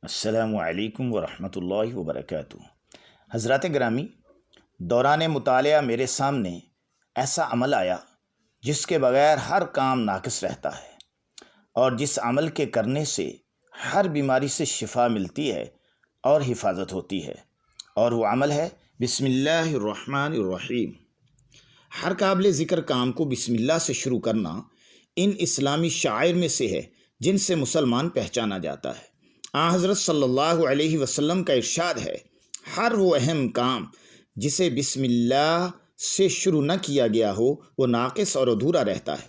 السلام علیکم ورحمۃ اللہ وبرکاتہ۔ حضرات گرامی، دوران مطالعہ میرے سامنے ایسا عمل آیا جس کے بغیر ہر کام ناقص رہتا ہے اور جس عمل کے کرنے سے ہر بیماری سے شفا ملتی ہے اور حفاظت ہوتی ہے، اور وہ عمل ہے بسم اللہ الرحمن الرحیم۔ ہر قابل ذکر کام کو بسم اللہ سے شروع کرنا ان اسلامی شعائر میں سے ہے جن سے مسلمان پہچانا جاتا ہے۔ حضرت صلی اللہ علیہ وسلم کا ارشاد ہے، ہر وہ اہم کام جسے بسم اللہ سے شروع نہ کیا گیا ہو وہ ناقص اور ادھورا رہتا ہے۔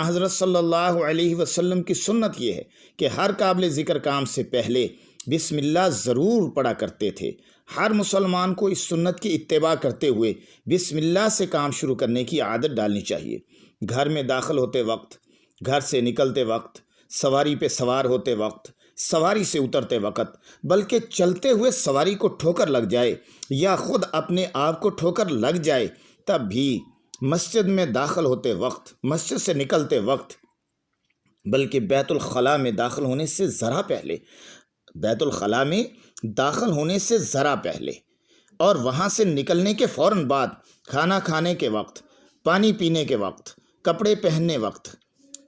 حضرت صلی اللہ علیہ وسلم کی سنت یہ ہے کہ ہر قابل ذکر کام سے پہلے بسم اللہ ضرور پڑھا کرتے تھے۔ ہر مسلمان کو اس سنت کی اتباع کرتے ہوئے بسم اللہ سے کام شروع کرنے کی عادت ڈالنی چاہیے۔ گھر میں داخل ہوتے وقت، گھر سے نکلتے وقت، سواری پہ سوار ہوتے وقت، سواری سے اترتے وقت، بلکہ چلتے ہوئے سواری کو ٹھوکر لگ جائے یا خود اپنے آپ کو ٹھوکر لگ جائے تب بھی، مسجد میں داخل ہوتے وقت، مسجد سے نکلتے وقت، بلکہ بیت الخلاء میں داخل ہونے سے ذرا پہلے، بیت الخلاء میں داخل ہونے سے ذرا پہلے اور وہاں سے نکلنے کے فوراً بعد، کھانا کھانے کے وقت، پانی پینے کے وقت، کپڑے پہننے وقت،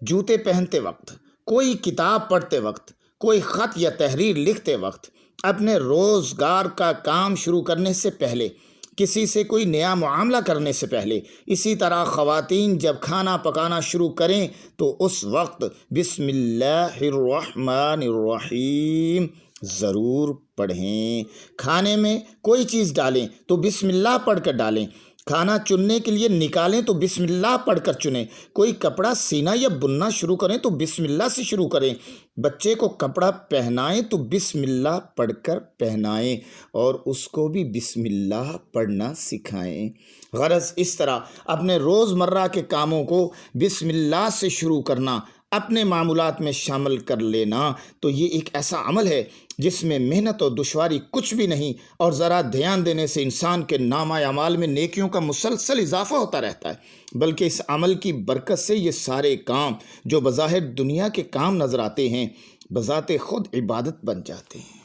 جوتے پہنتے وقت، کوئی کتاب پڑھتے وقت، کوئی خط یا تحریر لکھتے وقت، اپنے روزگار کا کام شروع کرنے سے پہلے، کسی سے کوئی نیا معاملہ کرنے سے پہلے، اسی طرح خواتین جب کھانا پکانا شروع کریں تو اس وقت بسم اللہ الرحمن الرحیم ضرور پڑھیں۔ کھانے میں کوئی چیز ڈالیں تو بسم اللہ پڑھ کر ڈالیں۔ کھانا چننے کے لیے نکالیں تو بسم اللہ پڑھ کر چنیں۔ کوئی کپڑا سینا یا بننا شروع کریں تو بسم اللہ سے شروع کریں۔ بچے کو کپڑا پہنائیں تو بسم اللہ پڑھ کر پہنائیں اور اس کو بھی بسم اللہ پڑھنا سکھائیں۔ غرض اس طرح اپنے روزمرہ کے کاموں کو بسم اللہ سے شروع کرنا، اپنے معمولات میں شامل کر لینا، تو یہ ایک ایسا عمل ہے جس میں محنت اور دشواری کچھ بھی نہیں، اور ذرا دھیان دینے سے انسان کے نامہ اعمال میں نیکیوں کا مسلسل اضافہ ہوتا رہتا ہے، بلکہ اس عمل کی برکت سے یہ سارے کام جو بظاہر دنیا کے کام نظر آتے ہیں بذات خود عبادت بن جاتے ہیں۔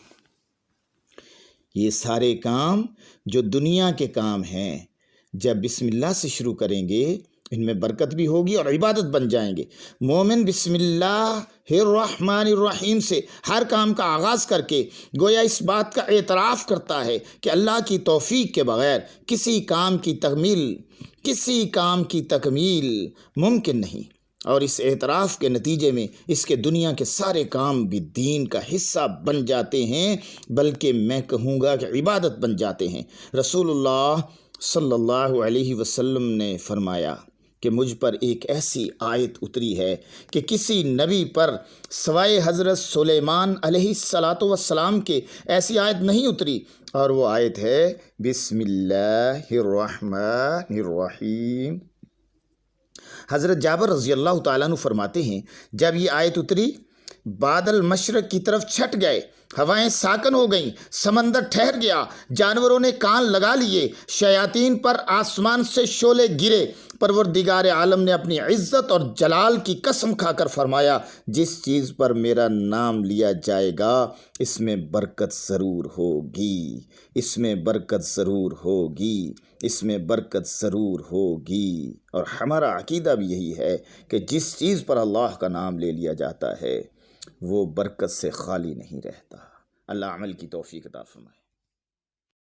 یہ سارے کام جو دنیا کے کام ہیں جب بسم اللہ سے شروع کریں گے ان میں برکت بھی ہوگی اور عبادت بن جائیں گے۔ مومن بسم اللہ الرحمن الرحیم سے ہر کام کا آغاز کر کے گویا اس بات کا اعتراف کرتا ہے کہ اللہ کی توفیق کے بغیر کسی کام کی تکمیل ممکن نہیں، اور اس اعتراف کے نتیجے میں اس کے دنیا کے سارے کام بھی دین کا حصہ بن جاتے ہیں، بلکہ میں کہوں گا کہ عبادت بن جاتے ہیں۔ رسول اللہ صلی اللہ علیہ وسلم نے فرمایا کہ مجھ پر ایک ایسی آیت اتری ہے کہ کسی نبی پر سوائے حضرت سلیمان علیہ السلام کے ایسی آیت نہیں اتری، اور وہ آیت ہے بسم اللہ الرحمن الرحیم۔ حضرت جابر رضی اللہ تعالیٰ عنہ فرماتے ہیں، جب یہ آیت اتری بادل مشرق کی طرف چھٹ گئے، ہوائیں ساکن ہو گئیں، سمندر ٹھہر گیا، جانوروں نے کان لگا لیے، شیاطین پر آسمان سے شعلے گرے، پروردگار عالم نے اپنی عزت اور جلال کی قسم کھا کر فرمایا، جس چیز پر میرا نام لیا جائے گا اس میں برکت ضرور ہوگی، اس میں برکت ضرور ہوگی، اس میں برکت ضرور ہوگی۔ اور ہمارا عقیدہ بھی یہی ہے کہ جس چیز پر اللہ کا نام لے لیا جاتا ہے وہ برکت سے خالی نہیں رہتا۔ اللہ عمل کی توفیق عطا فرمائے۔